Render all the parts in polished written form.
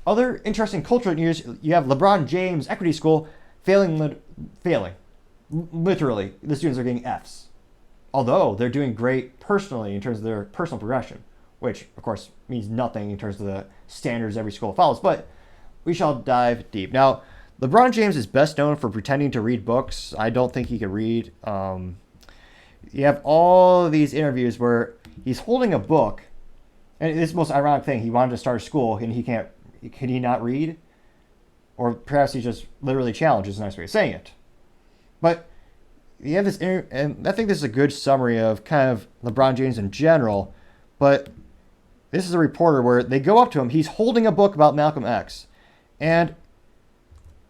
Other interesting cultural news: you have LeBron James Equity School failing. Literally, the students are getting Fs. Although they're doing great personally in terms of their personal progression, which of course means nothing in terms of the standards every school follows. But we shall dive deep. Now, LeBron James is best known for pretending to read books. I don't think he can read. You have all of these interviews where he's holding a book, and it's the most ironic thing. He wanted to start a school, and he can't. Can he not read? Or perhaps he's just literally challenged, is a nice way of saying it. But you have this, and I think this is a good summary of kind of LeBron James in general. But this is a reporter where they go up to him. He's holding a book about Malcolm X, and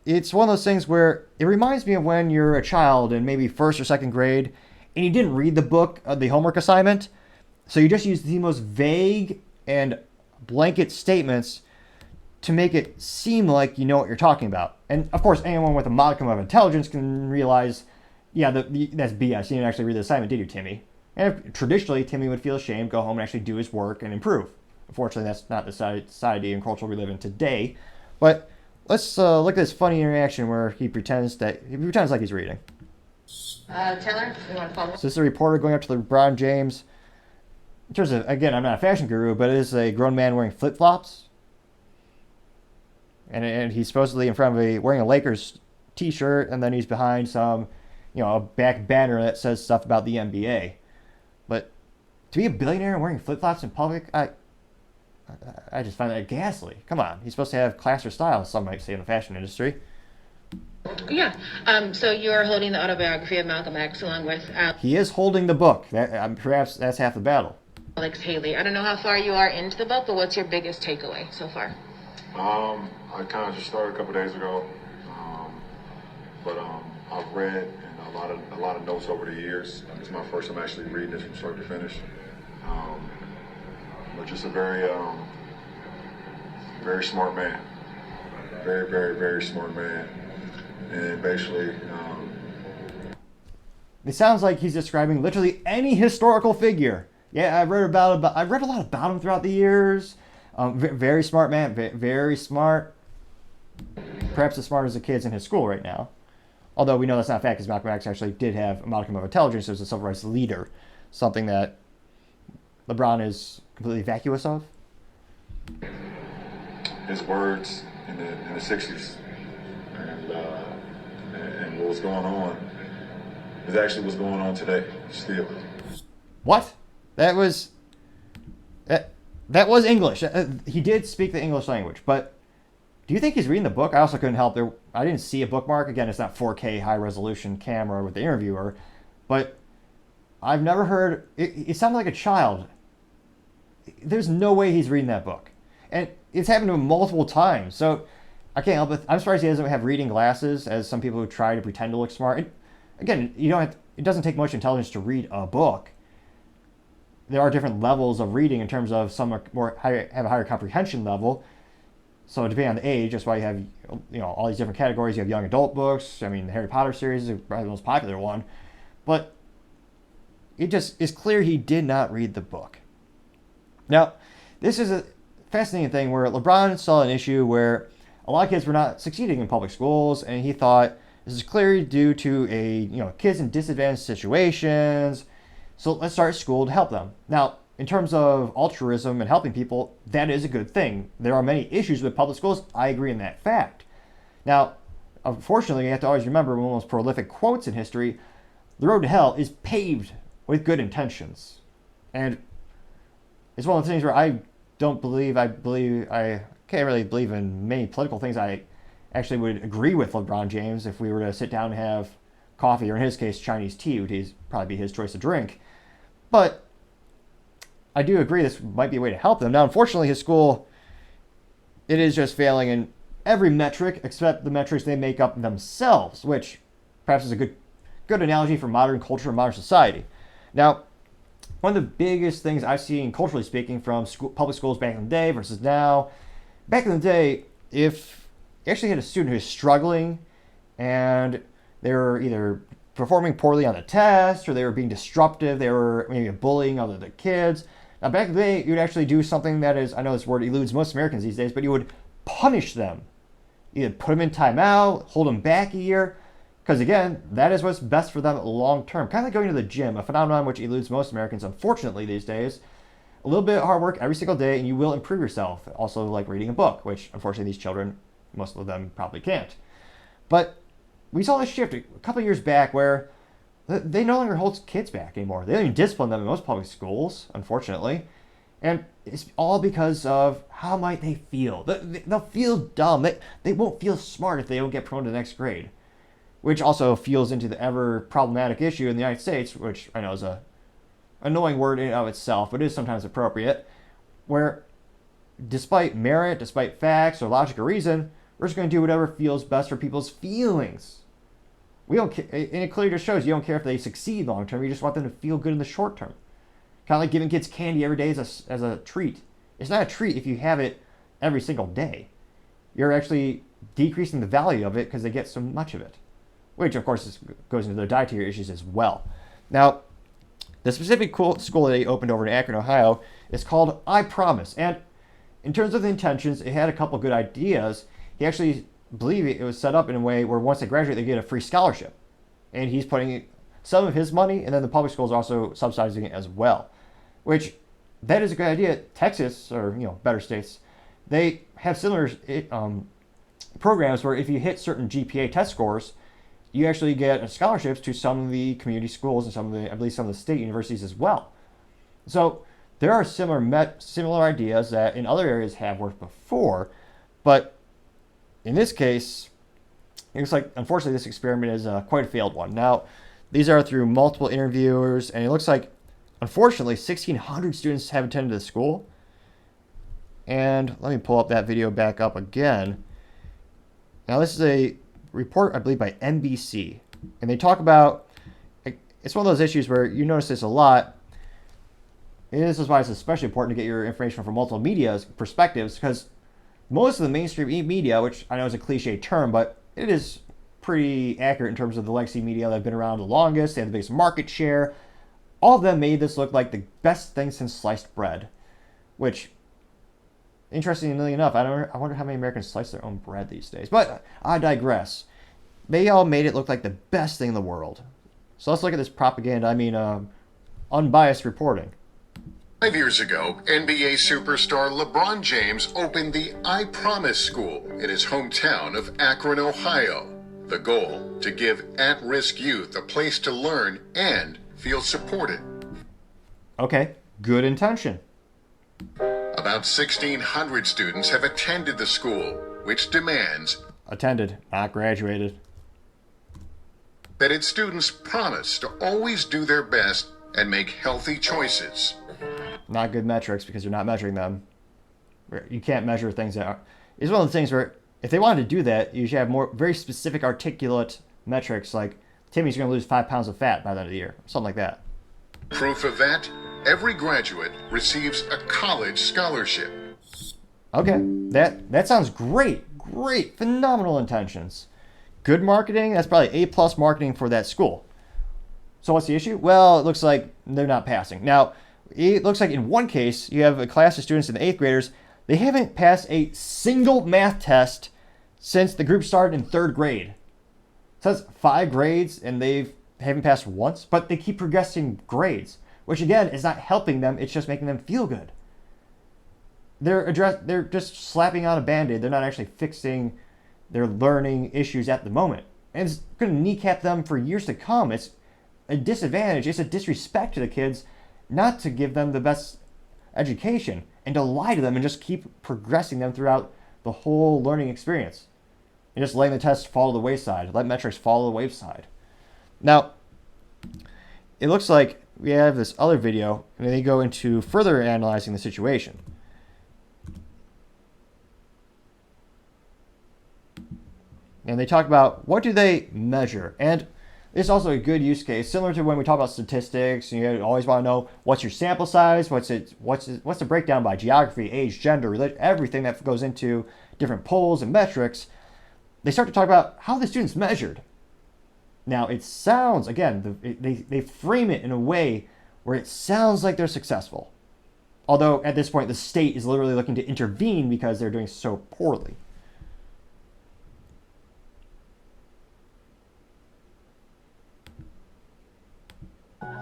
it's one of those things where it reminds me of when you're a child in maybe first or second grade, and you didn't read the book, the homework assignment, so you just use the most vague and blanket statements to make it seem like you know what you're talking about. And of course, anyone with a modicum of intelligence can realize, yeah, that's BS. You didn't actually read the assignment, did you, Timmy? And traditionally, Timmy would feel ashamed, go home and actually do his work and improve. Unfortunately, that's not the society and culture we live in today. But let's look at this funny interaction where he pretends like he's reading. Taylor, you want to follow? So this is a reporter going up to LeBron James. In terms of, again, I'm not a fashion guru, but it is a grown man wearing flip-flops. And he's supposedly in front of wearing a Lakers t-shirt, and then he's behind some, a back banner that says stuff about the NBA. But to be a billionaire and wearing flip-flops in public, I just find that ghastly. Come on, he's supposed to have class or style, some might say in the fashion industry. Yeah. So you're holding the autobiography of Malcolm X along with He is holding the book. Perhaps that's half the battle. Alex Haley. I don't know how far you are into the book, but what's your biggest takeaway so far? I kind of just started a couple days ago, but I've read and a lot of notes over the years. It's my first time actually reading this from start to finish. But just a very smart man, very, very, very smart man, and basically. It sounds like he's describing literally any historical figure. Yeah, I've read a lot about him throughout the years. Very smart man, very smart. Perhaps as smart as the kids in his school right now. Although we know that's not a fact, because Malcolm X actually did have a modicum of intelligence as a civil rights leader. Something that LeBron is completely vacuous of. His words in the 60s and what was going on is actually what's going on today still. What? That was English. He did speak the English language, but do you think he's reading the book? I also couldn't help there. I didn't see a bookmark. Again, it's not 4K high resolution camera with the interviewer, but I've never heard it sounded like a child. There's no way he's reading that book, and it's happened to him multiple times. So I can't help it. I'm surprised he doesn't have reading glasses, as some people who try to pretend to look smart. Again, it doesn't take much intelligence to read a book. There are different levels of reading in terms of some have a higher comprehension level. So depending on the age, that's why you have all these different categories. You have young adult books. I mean, the Harry Potter series is probably the most popular one. But it just is clear he did not read the book. Now, this is a fascinating thing where LeBron saw an issue where a lot of kids were not succeeding in public schools, and he thought this is clearly due to kids in disadvantaged situations. So let's start a school to help them. Now, in terms of altruism and helping people, that is a good thing. There are many issues with public schools. I agree in that fact. Now, unfortunately, you have to always remember one of the most prolific quotes in history: the road to hell is paved with good intentions. And it's one of the things where I can't really believe in many political things. I actually would agree with LeBron James if we were to sit down and have coffee, or in his case, Chinese tea would probably be his choice of drink. But I do agree this might be a way to help them. Now, unfortunately, his school, it is just failing in every metric except the metrics they make up themselves, which perhaps is a good analogy for modern culture and modern society. Now, one of the biggest things I've seen, culturally speaking, from public schools back in the day versus now, back in the day, if you actually had a student who was struggling and they were either performing poorly on the test, or they were being disruptive, they were maybe bullying other kids. Now, back in the day, you'd actually do something that is, I know this word eludes most Americans these days, but you would punish them. Either put them in timeout, hold them back a year, because again, that is what's best for them long term. Kind of like going to the gym, a phenomenon which eludes most Americans, unfortunately, these days. A little bit of hard work every single day, and you will improve yourself. Also, like reading a book, which unfortunately these children, most of them probably can't. But we saw this shift a couple of years back where they no longer hold kids back anymore. They don't even discipline them in most public schools, unfortunately. And it's all because of how might they feel. They'll feel dumb. They won't feel smart if they don't get promoted to the next grade. Which also feels into the ever problematic issue in the United States, which I know is a annoying word in and of itself, but it is sometimes appropriate, where despite merit, despite facts or logic or reason, we're just going to do whatever feels best for people's feelings. We don't care, and it clearly just shows you don't care if they succeed long term. You just want them to feel good in the short term. Kind of like giving kids candy every day as a treat. It's not a treat if you have it every single day. You're actually decreasing the value of it because they get so much of it, which of course goes into their dietary issues as well. Now, the specific school that he opened over in Akron, Ohio, is called I Promise, and in terms of the intentions, it had a couple good ideas. He actually believed it was set up in a way where once they graduate, they get a free scholarship. And he's putting some of his money, and then the public schools are also subsidizing it as well. Which, that is a good idea. Texas, or better states, they have similar programs where if you hit certain GPA test scores, you actually get scholarships to some of the community schools and some of the state universities as well. So there are similar ideas that in other areas have worked before, but in this case, it looks like, unfortunately, this experiment is quite a failed one. Now, these are through multiple interviewers, and it looks like, unfortunately, 1,600 students have attended the school. And let me pull up that video back up again. Now, this is a report, I believe, by NBC. And they talk about, it's one of those issues where you notice this a lot. And this is why it's especially important to get your information from multiple media's perspectives, because most of the mainstream media, which I know is a cliche term, but it is pretty accurate in terms of the legacy media that have been around the longest. They have the biggest market share. All of them made this look like the best thing since sliced bread, which, interestingly enough, I wonder how many Americans slice their own bread these days. But I digress. They all made it look like the best thing in the world. So let's look at this propaganda, unbiased reporting. 5 years ago, NBA superstar LeBron James opened the I Promise School in his hometown of Akron, Ohio. The goal, to give at-risk youth a place to learn and feel supported. Okay, good intention. About 1,600 students have attended the school, which demands attended, not graduated. That its students promise to always do their best and make healthy choices. Not good metrics because you're not measuring them. You can't measure things that are... It's one of the things where if they wanted to do that, you should have more very specific, articulate metrics like Timmy's going to lose 5 pounds of fat by the end of the year. Something like that. Proof of that, every graduate receives a college scholarship. Okay, that sounds great. Great, phenomenal intentions. Good marketing, that's probably A+ marketing for that school. So what's the issue? Well, it looks like they're not passing. Now, it looks like in one case, you have a class of students in the 8th graders, they haven't passed a single math test since the group started in 3rd grade. It says 5 grades and they haven't passed once, but they keep progressing grades, which again is not helping them, it's just making them feel good. They're just slapping on a band-aid. They're not actually fixing their learning issues at the moment. And it's going to kneecap them for years to come. It's a disadvantage. It's a disrespect to the kids not to give them the best education and to lie to them and just keep progressing them throughout the whole learning experience. And just letting the tests fall to the wayside. Let metrics fall to the wayside. Now, it looks like we have this other video, and they go into further analyzing the situation. And they talk about what do they measure. And this is also a good use case, similar to when we talk about statistics. You always want to know what's your sample size, what's the breakdown by geography, age, gender, religion, everything that goes into different polls and metrics. They start to talk about how the students measured. Now it sounds, again, they frame it in a way where it sounds like they're successful. Although at this point, the state is literally looking to intervene because they're doing so poorly.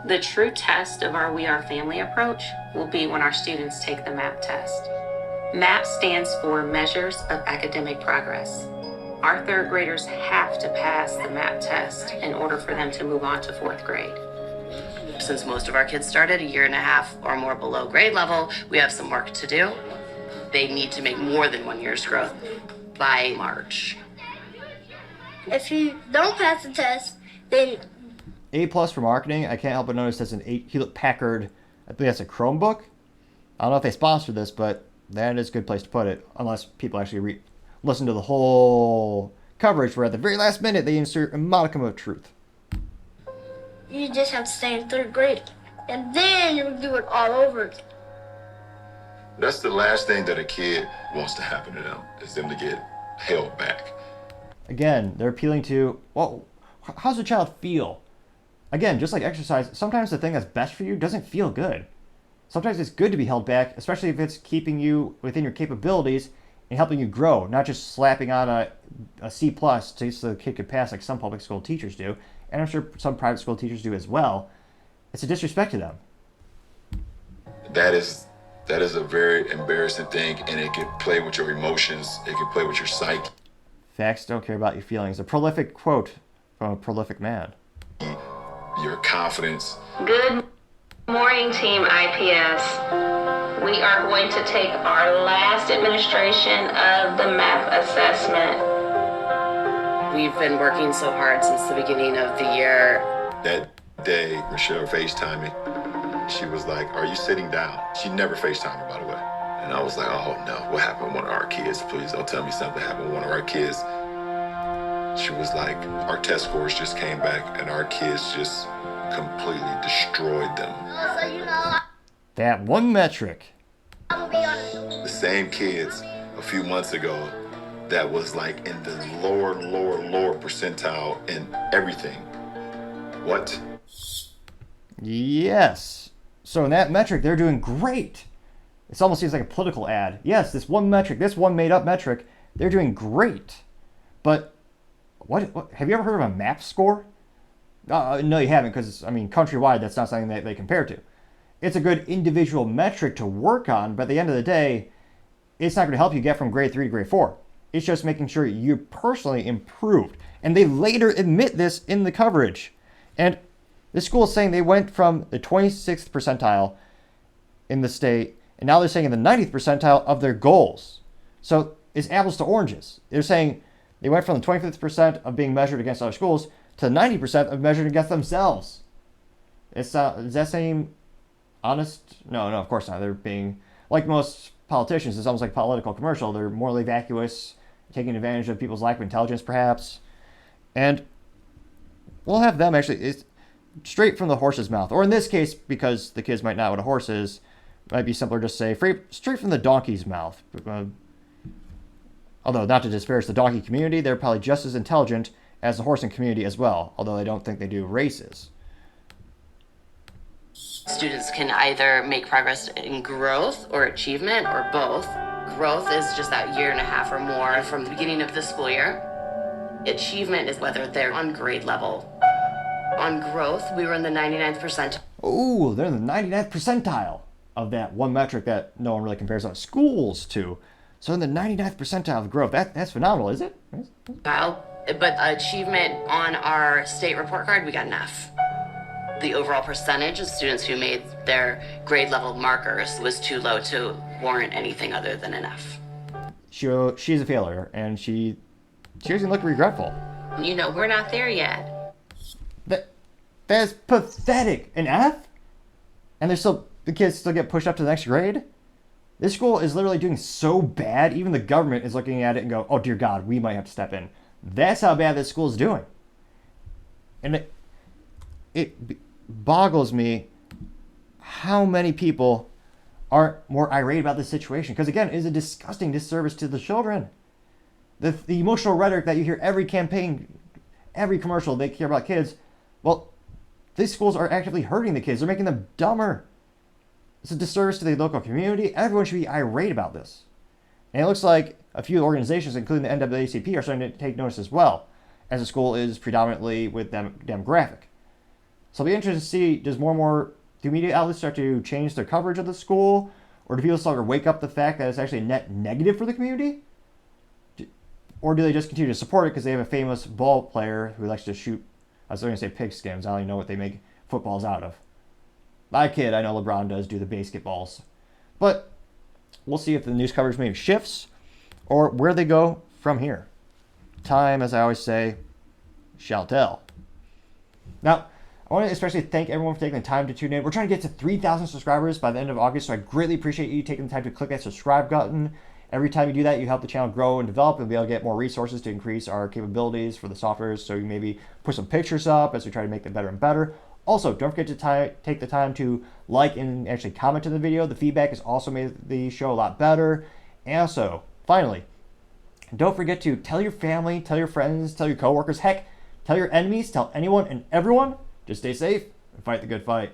The true test of our We Are Family approach will be when our students take the MAP test. MAP stands for Measures of Academic Progress. Our third graders have to pass the MAP test in order for them to move on to fourth grade. Since most of our kids started a year and a half or more below grade level, we have some work to do. They need to make more than 1 year's growth by March. If you don't pass the test, then A+ for marketing. I can't help but notice that's an Hewlett Packard, I think that's a Chromebook. I don't know if they sponsored this, but that is a good place to put it, unless people actually listen to the whole coverage where at the very last minute they insert a modicum of truth. you just have to stay in third grade. And then you'll do it all over again. That's the last thing that a kid wants to happen to them, is them to get held back. Again, they're appealing to, well, how's a child feel? Again, just like exercise, sometimes the thing that's best for you doesn't feel good. Sometimes it's good to be held back, especially if it's keeping you within your capabilities and helping you grow, not just slapping on a C+ so the kid could pass like some public school teachers do, and I'm sure some private school teachers do as well. It's a disrespect to them. That is a very embarrassing thing, and it can play with your emotions. It can play with your psyche. Facts don't care about your feelings. A prolific quote from a prolific man. Your confidence. Good morning, Team IPS. We are going to take our last administration of the MAP assessment. We've been working so hard since the beginning of the year. That day, Michelle FaceTimed me. She was like, "Are you sitting down?" She never FaceTimed me, by the way. And I was like, "Oh no, what happened to one of our kids? Please don't tell me something happened to one of our kids." She was like, "Our test scores just came back and our kids just completely destroyed them." So, you know, That one metric. I'm gonna be honest. The same kids a few months ago that was like in the lower percentile in everything. What? Yes. So in that metric, they're doing great. It almost seems like a political ad. Yes, this one metric, this one made-up metric, they're doing great. But what have you ever heard of a MAP score? No, you haven't, because, I mean, countrywide, that's not something that they compare to. It's a good individual metric to work on, but at the end of the day, it's not going to help you get from grade 3 to grade 4. It's just making sure you personally improved. And they later admit this in the coverage. And the school is saying they went from the 26th percentile in the state, and now they're saying in the 90th percentile of their goals. So it's apples to oranges. They're saying they went from the 25th percent of being measured against other schools to 90% of measured against themselves. Does that seem honest? No, of course not. They're being, like most politicians, it's almost like a political commercial. They're morally vacuous, taking advantage of people's lack of intelligence, perhaps. And we'll have them actually, it's straight from the horse's mouth. Or in this case, because the kids might not know what a horse is, it might be simpler just to say straight from the donkey's mouth. Although, not to disparage the donkey community, they're probably just as intelligent as the horsing community as well, although I don't think they do races. Students can either make progress in growth or achievement or both. Growth is just that year and a half or more from the beginning of the school year. Achievement is whether they're on grade level. On growth, we were in the 99th percentile. Oh, they're in the 99th percentile of that one metric that no one really compares other schools to. So in the 99th percentile of growth, that's phenomenal, is it? But achievement on our state report card, we got an F. The overall percentage of students who made their grade level markers was too low to warrant anything other than an F. She's a failure, and she doesn't look regretful. You know, we're not there yet. That's pathetic. An F? And the kids still get pushed up to the next grade? This school is literally doing so bad, even the government is looking at it and go, "Oh dear God, we might have to step in." That's how bad this school is doing. And it boggles me how many people aren't more irate about this situation. Because again, it is a disgusting disservice to the children. The emotional rhetoric that you hear every campaign, every commercial, they care about kids. Well, these schools are actively hurting the kids. They're making them dumber. It's a disservice to the local community. Everyone should be irate about this. And it looks like a few organizations, including the NAACP, are starting to take notice as well, as the school is predominantly with demographic. So it'll be interesting to see, do media outlets start to change their coverage of the school? Or do people start to wake up the fact that it's actually a net negative for the community? Or do they just continue to support it because they have a famous ball player who likes to shoot, I was going to say pigskins, I don't even know what they make footballs out of. I kid, I know LeBron does do the basketballs. But we'll see if the news coverage maybe shifts or where they go from here. Time, as I always say, shall tell. Now, I want to especially thank everyone for taking the time to tune in. We're trying to get to 3,000 subscribers by the end of August, so I greatly appreciate you taking the time to click that subscribe button. Every time you do that, you help the channel grow and develop and be able to get more resources to increase our capabilities for the software. So you maybe put some pictures up as we try to make them better and better. Also, don't forget to take the time to like and actually comment on the video. The feedback has also made the show a lot better. And also, finally, don't forget to tell your family, tell your friends, tell your coworkers, heck, tell your enemies, tell anyone and everyone. Just stay safe and fight the good fight.